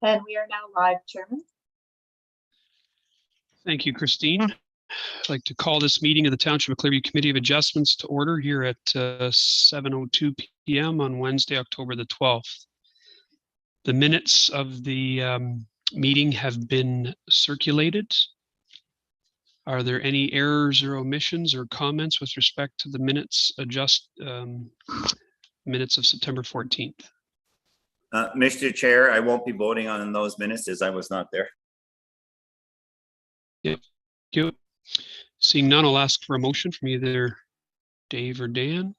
And we are now live, Chairman. Thank you, Christine. I'd like to call this meeting of the Township of Clearview Committee of Adjustments to order here at 7:02 p.m. on Wednesday, October the 12th. The minutes of the meeting have been circulated. Are there any errors or omissions or comments with respect to the minutes minutes of September 14th? Mr. Chair, I won't be voting on those minutes as I was not there. Yep. Thank you. Seeing none, I'll ask for a motion from either Dave or Dan.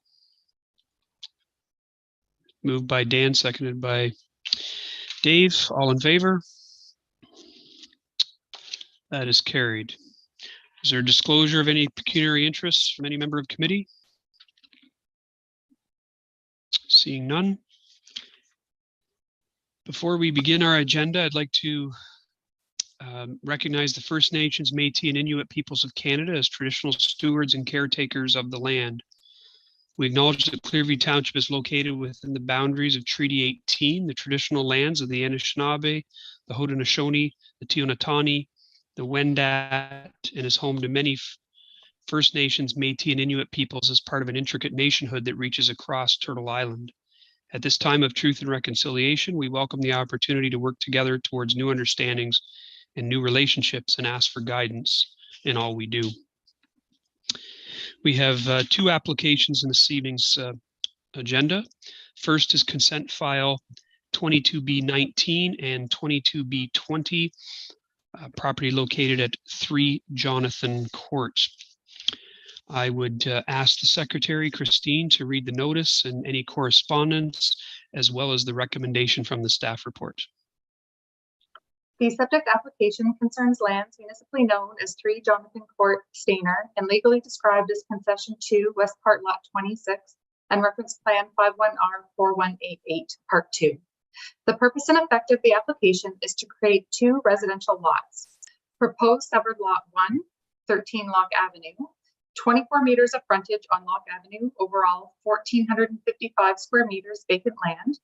Moved by Dan, seconded by Dave. All in favor? That is carried. Is there a disclosure of any pecuniary interests from any member of committee? Seeing none. Before we begin our agenda, I'd like to recognize the First Nations, Métis, and Inuit peoples of Canada as traditional stewards and caretakers of the land. We acknowledge that Clearview Township is located within the boundaries of Treaty 18, the traditional lands of the Anishinaabe, the Haudenosaunee, the Tionatani, the Wendat, and is home to many First Nations, Métis, and Inuit peoples as part of an intricate nationhood that reaches across Turtle Island. At this time of truth and reconciliation, we welcome the opportunity to work together towards new understandings and new relationships and ask for guidance in all we do. We have two applications in this evening's agenda. First is consent file 22B19 and 22B20, property located at 3 Jonathan Court. I would ask the Secretary, Christine, to read the notice and any correspondence, as well as the recommendation from the staff report. The subject application concerns lands municipally known as 3 Jonathan Court, Stayner, and legally described as Concession 2, West Part Lot 26, and Reference Plan 51R4188, Part 2. The purpose and effect of the application is to create 2 residential lots. Proposed severed Lot 1, 13 Lock Avenue, 24 meters of frontage on Lock Avenue, overall 1,455 square meters vacant land.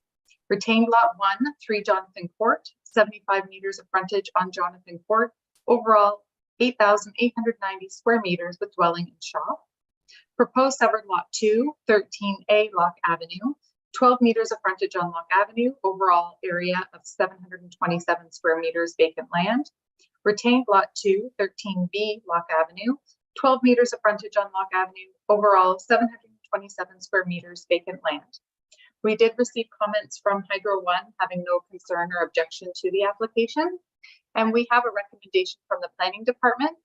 Retained Lot 1, 3 Jonathan Court, 75 meters of frontage on Jonathan Court, overall 8,890 square meters with dwelling and shop. Proposed severed Lot 2, 13A Lock Avenue, 12 meters of frontage on Lock Avenue, overall area of 727 square meters vacant land. Retained Lot 2, 13B Lock Avenue, 12 meters of frontage on Lock Avenue, overall 727 square meters vacant land. We did receive comments from Hydro One having no concern or objection to the application, and we have a recommendation from the Planning Department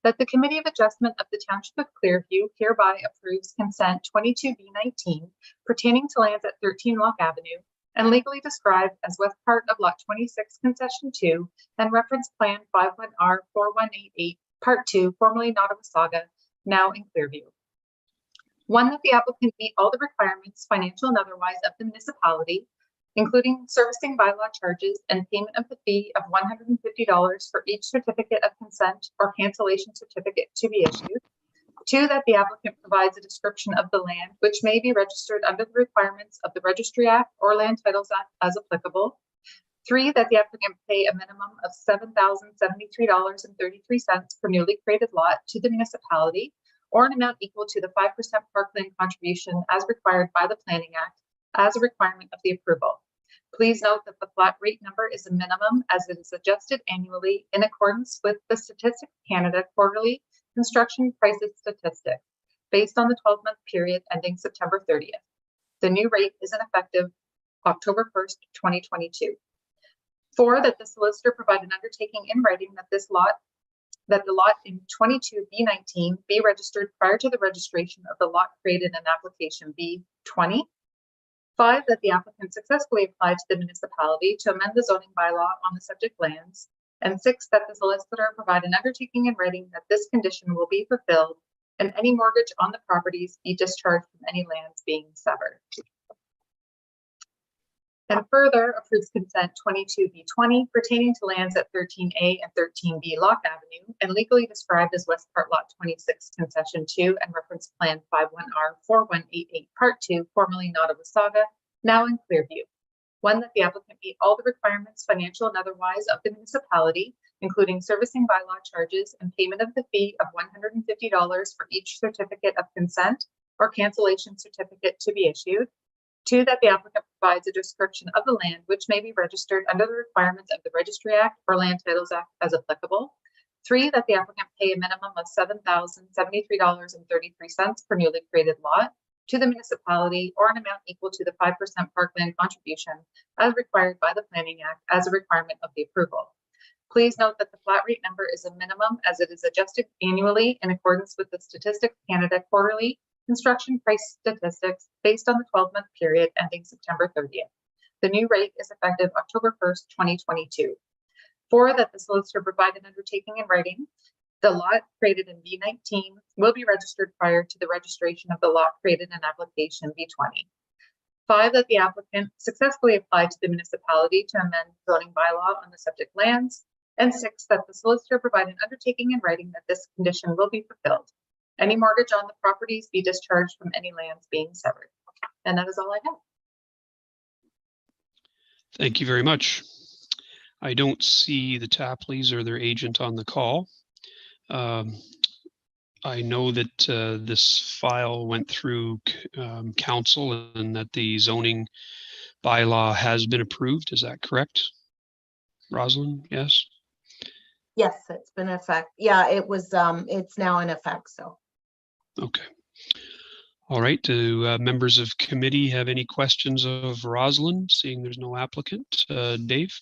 that the Committee of Adjustment of the Township of Clearview hereby approves consent 22B19 pertaining to lands at 13 Lock Avenue and legally described as West Part of Lot 26 Concession 2 and Reference Plan 51R4188 Part 2, formerly Nottawasaga, now in Clearview. 1, that the applicant meet all the requirements, financial and otherwise, of the municipality, including servicing bylaw charges and payment of the fee of $150 for each certificate of consent or cancellation certificate to be issued. 2, that the applicant provides a description of the land which may be registered under the requirements of the Registry Act or Land Titles Act as applicable. 3, that the applicant pay a minimum of $7,073.33 per newly created lot to the municipality, or an amount equal to the 5% parkland contribution as required by the Planning Act as a requirement of the approval. Please note that the flat rate number is a minimum as it is adjusted annually in accordance with the Statistics Canada quarterly construction prices statistic based on the 12-month period ending September 30th. The new rate is effective October 1st, 2022. 4, that the solicitor provide an undertaking in writing that the lot in 22B19 be registered prior to the registration of the lot created in application B20. 5, that the applicant successfully applied to the municipality to amend the zoning bylaw on the subject lands. And 6, that the solicitor provide an undertaking in writing that this condition will be fulfilled and any mortgage on the properties be discharged from any lands being severed. And further approves consent 22B20 pertaining to lands at 13A and 13B Lock Avenue and legally described as West Part Lot 26 Concession 2 and Reference Plan 51R4188 Part 2, formerly Nottawasaga, now in Clearview. One, that the applicant meet all the requirements, financial and otherwise, of the municipality, including servicing bylaw charges and payment of the fee of $150 for each certificate of consent or cancellation certificate to be issued. Two, that the applicant provides a description of the land which may be registered under the requirements of the Registry Act or Land Titles Act as applicable. Three, that the applicant pay a minimum of $7,073.33 per newly created lot to the municipality, or an amount equal to the 5% parkland contribution as required by the Planning Act as a requirement of the approval. Please note that the flat rate number is a minimum, as it is adjusted annually in accordance with the Statistics Canada quarterly construction price statistics based on the 12-month period ending September 30th. The new rate is effective October 1st, 2022. Four, that the solicitor provide an undertaking in writing. The lot created in B19 will be registered prior to the registration of the lot created in application B20. Five, that the applicant successfully applied to the municipality to amend zoning bylaw on the subject lands. And six, that the solicitor provide an undertaking in writing that this condition will be fulfilled. Any mortgage on the properties be discharged from any lands being severed. And that is all I have. Thank you very much. I don't see the Tapleys or their agent on the call. I know that this file went through council and that the zoning bylaw has been approved. Is that correct? Rosalind, yes? Yes, it's been in effect. Yeah, it was, it's now in effect, so. Okay. All right. Do members of committee have any questions of Rosalind, seeing there's no applicant? Dave?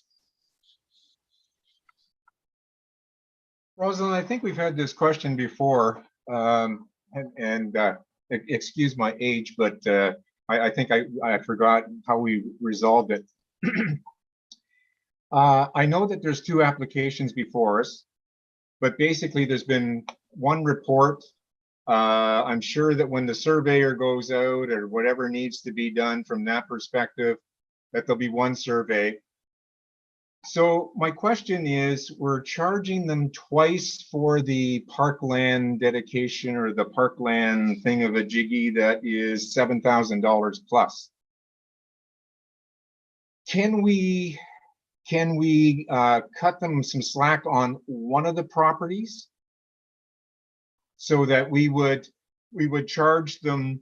Rosalind, I think we've had this question before, excuse my age, but I think I forgot how we resolved it. I know that there's two applications before us, but basically there's been one report. I'm sure that when the surveyor goes out or whatever needs to be done from that perspective, that there'll be one survey. So my question is, we're charging them twice for the parkland dedication or the parkland thing of a jiggy that is $7,000 plus. Can we cut them some slack on one of the properties so that we would charge them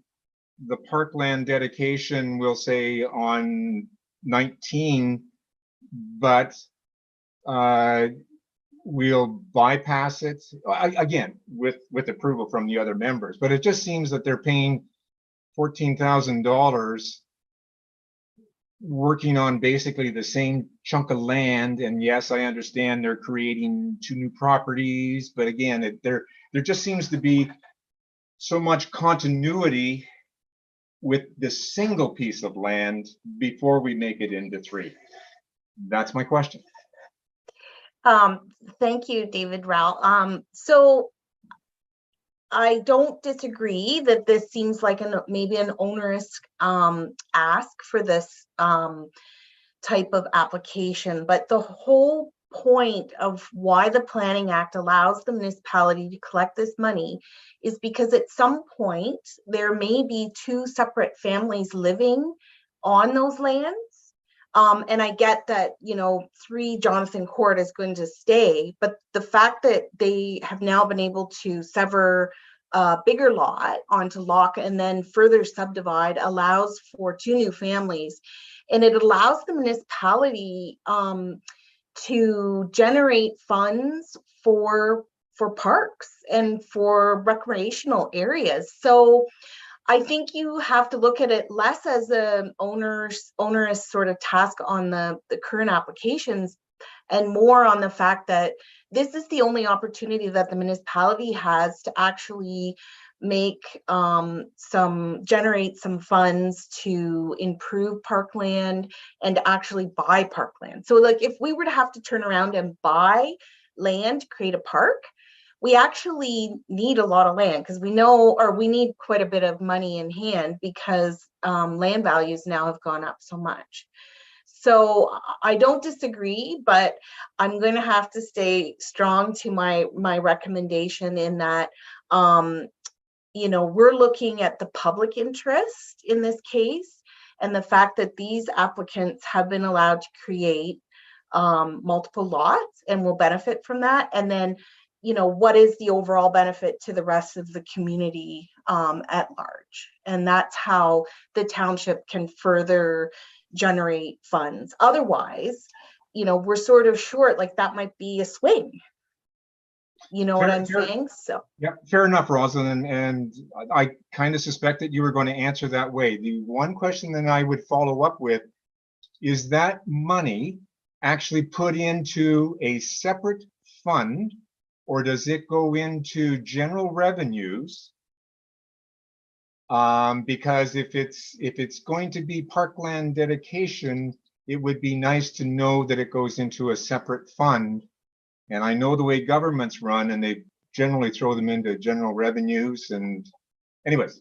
the parkland dedication, we'll say on 19, but we'll bypass it again with approval from the other members. But it just seems that they're paying $14,000 working on basically the same chunk of land. And yes, I understand they're creating two new properties, but again, there just seems to be so much continuity with this single piece of land before we make it into three. That's my question. Thank you, David Rowell. So I don't disagree that this seems like maybe an onerous ask for this type of application, but the whole point of why the Planning Act allows the municipality to collect this money is because at some point there may be two separate families living on those lands. And I get that, 3 Jonathan Court is going to stay, but the fact that they have now been able to sever a bigger lot onto Loch and then further subdivide allows for 2 new families. And it allows the municipality to generate funds for parks and for recreational areas. So I think you have to look at it less as an onerous sort of task on the current applications and more on the fact that this is the only opportunity that the municipality has to actually generate some funds to improve parkland and actually buy parkland. So like if we were to have to turn around and buy land to create a park, we actually need a lot of land because we need quite a bit of money in hand because land values now have gone up so much. So I don't disagree, but I'm going to have to stay strong to my recommendation in that, we're looking at the public interest in this case. And the fact that these applicants have been allowed to create multiple lots and will benefit from that. And then, you know, what is the overall benefit to the rest of the community at large? And that's how the township can further generate funds. Otherwise, you know, we're sort of short, like that might be a swing. You know what I'm saying? So. Yeah, fair enough, Rosalind, and I kind of suspect that you were going to answer that way. The one question that I would follow up with is that money actually put into a separate fund, or does it go into general revenues? Because if it's going to be parkland dedication, it would be nice to know that it goes into a separate fund. And I know the way governments run, and they generally throw them into general revenues. And anyways.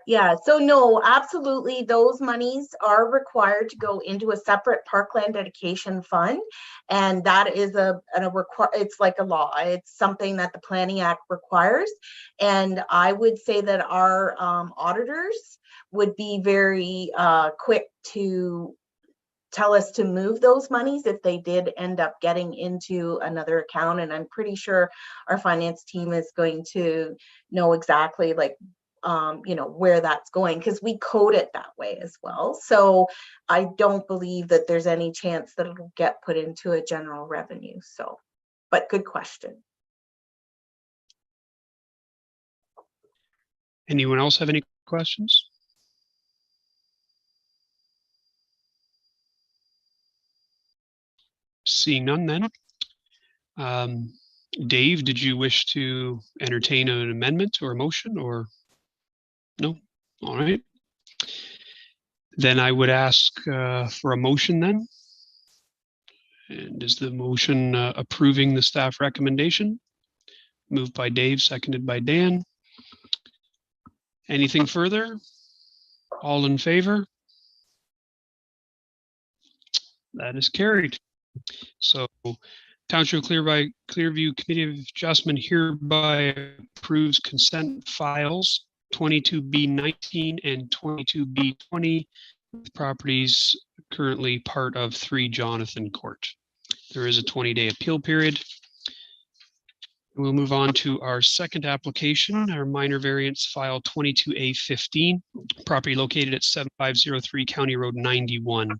Yeah, so no, absolutely. Those monies are required to go into a separate parkland dedication fund. And that is it's like a law. It's something that the Planning Act requires. And I would say that our auditors would be very quick to tell us to move those monies if they did end up getting into another account. And I'm pretty sure our finance team is going to know exactly like, you know, where that's going, because we code it that way as well. So I don't believe that there's any chance that it'll get put into a general revenue. So, but good question. Anyone else have any questions? Seeing none then. Dave, did you wish to entertain an amendment or a motion or? No? All right. Then I would ask for a motion then. And is the motion approving the staff recommendation? Moved by Dave, seconded by Dan. Anything further? All in favor? That is carried. So Township Clearview Committee of Adjustment hereby approves consent files 22B19 and 22B20 with properties currently part of 3 Jonathan Court. There is a 20-day appeal period. We'll move on to our second application, our minor variance file 22A15, property located at 7503 County Road 91.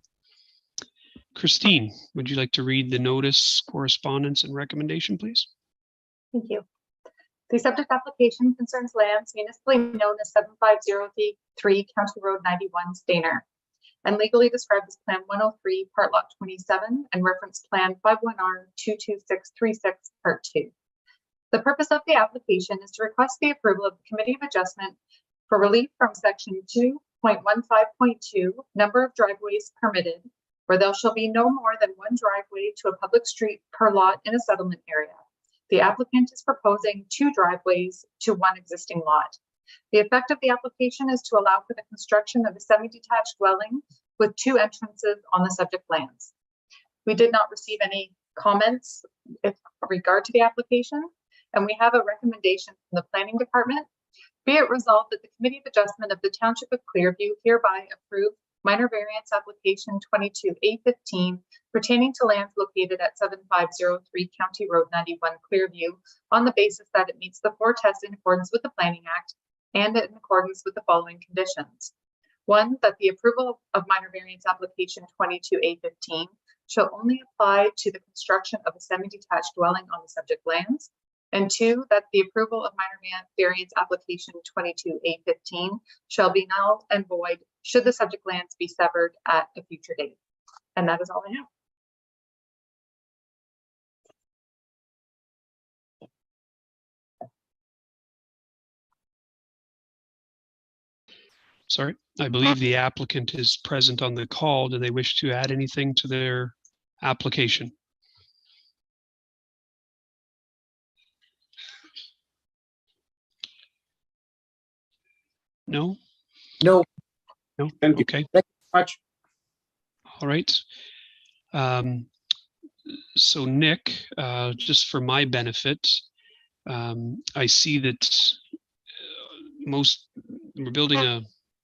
Christine, would you like to read the notice, correspondence, and recommendation, please? Thank you. The subject application concerns lands municipally known as 7503 County Road 91, Stainer, and legally described as Plan 103, Part Lot 27, and reference Plan 51R 22636, Part 2. The purpose of the application is to request the approval of the Committee of Adjustment for relief from Section 2.15.2, number of driveways permitted, where there shall be no more than one driveway to a public street per lot in a settlement area. The applicant is proposing 2 driveways to 1 existing lot. The effect of the application is to allow for the construction of a semi-detached dwelling with 2 entrances on the subject lands. We did not receive any comments with regard to the application, and we have a recommendation from the Planning Department. Be it resolved that the Committee of Adjustment of the Township of Clearview hereby approve minor variance application 22A15 pertaining to lands located at 7503 County Road 91, Clearview, on the basis that it meets the 4 tests in accordance with the Planning Act and in accordance with the following conditions. 1, that the approval of minor variance application 22A15 shall only apply to the construction of a semi-detached dwelling on the subject lands. And 2, that the approval of minor variance application 22A15 shall be null and void should the subject lands be severed at a future date. And that is all I have. Sorry, I believe the applicant is present on the call. Do they wish to add anything to their application? No? No, No? thank you. Okay, Thank you much. all right. So Nick, just for my benefit, I see that we're building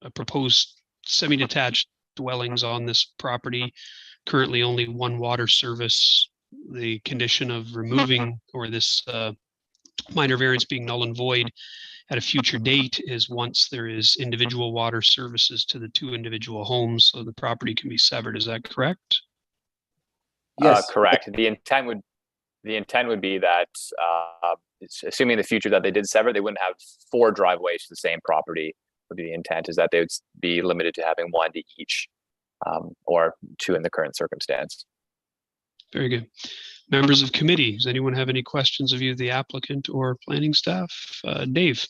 a proposed semi-detached dwellings on this property. Currently only one water service. The condition of removing or this minor variance being null and void at a future date is once there is individual water services to the two individual homes, so the property can be severed. Is that correct? Yes. Correct. The intent would be that, assuming in the future that they did sever, they wouldn't have 4 driveways to the same property. Would be the intent is that they would be limited to having 1 to each, or 2 in the current circumstance. Very good. Members of committee, does anyone have any questions of either the applicant or planning staff? Dave?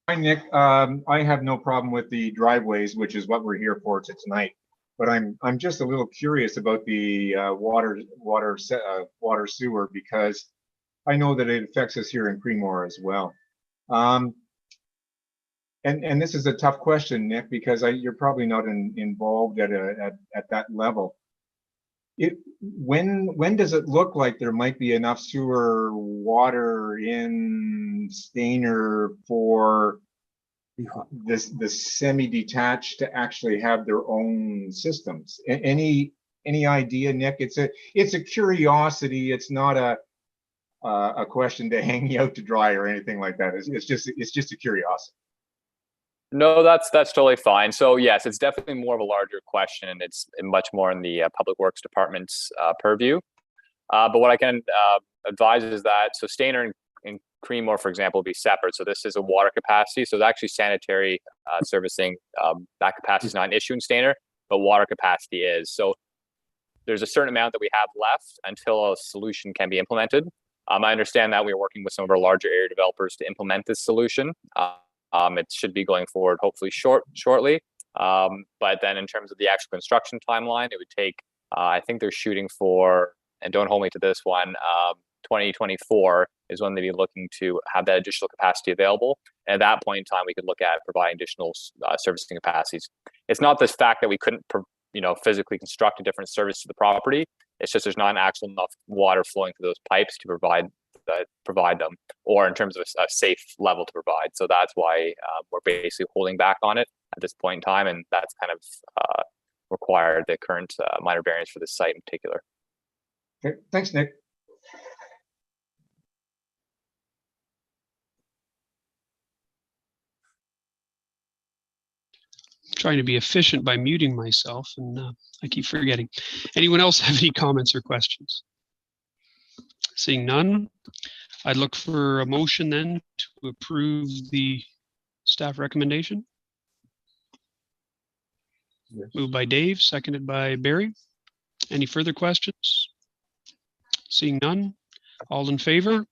Hi, Nick. I have no problem with the driveways, which is what we're here for tonight. But I'm just a little curious about the water sewer, because I know that it affects us here in Creemore as well. And this is a tough question, Nick, because you're probably not involved at that level. When does it look like there might be enough sewer water in Stayner for the semi-detached to actually have their own systems? Any idea, Nick? It's a curiosity. It's not a question to hang you out to dry or anything like that. It's just a curiosity. No, that's totally fine. So yes, it's definitely more of a larger question, and it's much more in the Public Works Department's purview. But what I can advise is that, so Stayner and Creemore, for example, will be separate. So this is a water capacity. So it's actually sanitary servicing. That capacity is not an issue in Stayner, but water capacity is. So there's a certain amount that we have left until a solution can be implemented. I understand that we're working with some of our larger area developers to implement this solution. It should be going forward hopefully shortly. But then in terms of the actual construction timeline, it would take, I think they're shooting for, and don't hold me to this one, 2024 is when they'd be looking to have that additional capacity available. And at that point in time, we could look at providing additional servicing capacities. It's not this fact that we couldn't, physically construct a different service to the property. It's just there's not actual enough water flowing through those pipes to provide them, or in terms of a safe level to provide. So that's why we're basically holding back on it at this point in time, and that's kind of required the current minor variance for this site in particular. Okay, thanks, Nick. Trying to be efficient by muting myself, and I keep forgetting. Anyone else have any comments or questions? Seeing none, I'd look for a motion then to approve the staff recommendation. Yes. Moved by Dave, seconded by Barry. Any further questions? Seeing none, all in favor?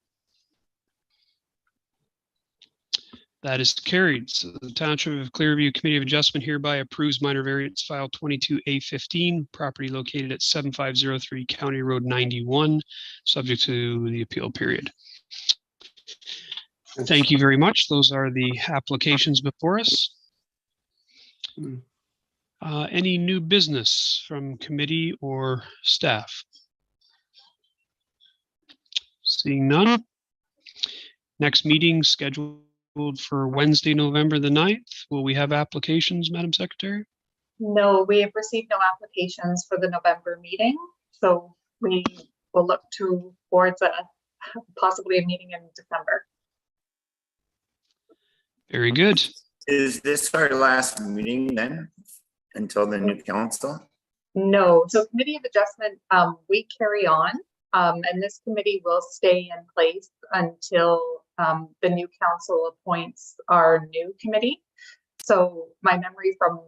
That is carried. So the Township of Clearview Committee of Adjustment hereby approves minor variance file 22A15, property located at 7503 County Road 91, subject to the appeal period. Thank you very much. Those are the applications before us. Any new business from committee or staff? Seeing none. Next meeting scheduled for Wednesday, November the 9th. Will we have applications, Madam Secretary? No, we have received no applications for the November meeting. So we will look towards possibly a meeting in December. Very good. Is this our last meeting then until the new council? No, so Committee of Adjustment, we carry on, and this committee will stay in place until the new council appoints our new committee. So my memory from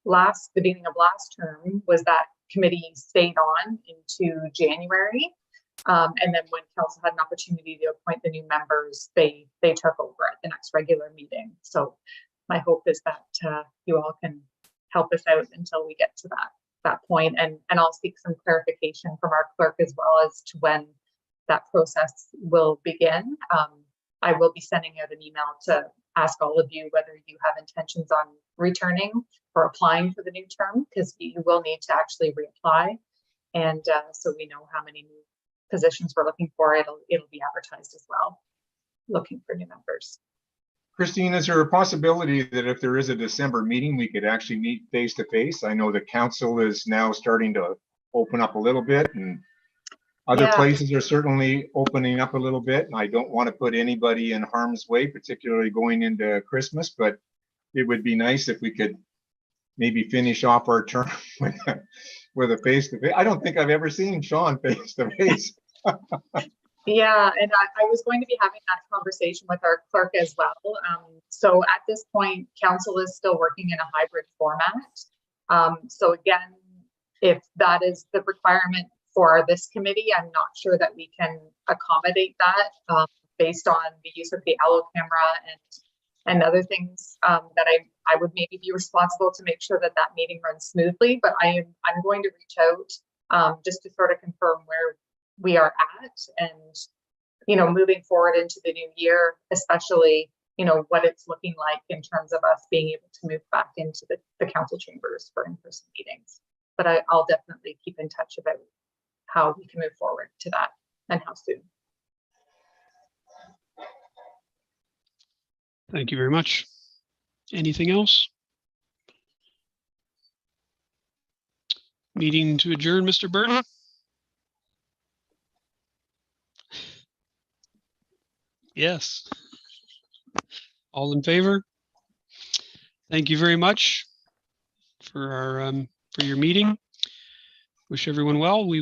the beginning of last term was that committee stayed on into January. And then when council had an opportunity to appoint the new members, they took over at the next regular meeting. So my hope is that you all can help us out until we get to that point. And I'll seek some clarification from our clerk as well as to when that process will begin. I will be sending out an email to ask all of you whether you have intentions on returning or applying for the new term, because you will need to actually reapply. And so we know how many new positions we're looking for. It'll be advertised as well, looking for new members. Christine, is there a possibility that if there is a December meeting, we could actually meet face to face? I know the council is now starting to open up a little bit and other Yeah. places are certainly opening up a little bit. And I don't want to put anybody in harm's way, particularly going into Christmas, but it would be nice if we could maybe finish off our term with a face to face. I don't think I've ever seen Sean face to face. Yeah, and I was going to be having that conversation with our clerk as well. So at this point, council is still working in a hybrid format. So again, if that is the requirement for this committee, I'm not sure that we can accommodate that based on the use of the Allo camera and other things that I would maybe be responsible to make sure that that meeting runs smoothly. But I'm going to reach out just to sort of confirm where we are at, and moving forward into the new year, especially what it's looking like in terms of us being able to move back into the council chambers for in-person meetings. But I'll definitely keep in touch about how we can move forward to that and how soon. Thank you very much. Anything else? Meeting to adjourn, Mr. Burton? Yes. All in favor? Thank you very much for our for your meeting. Wish everyone well. We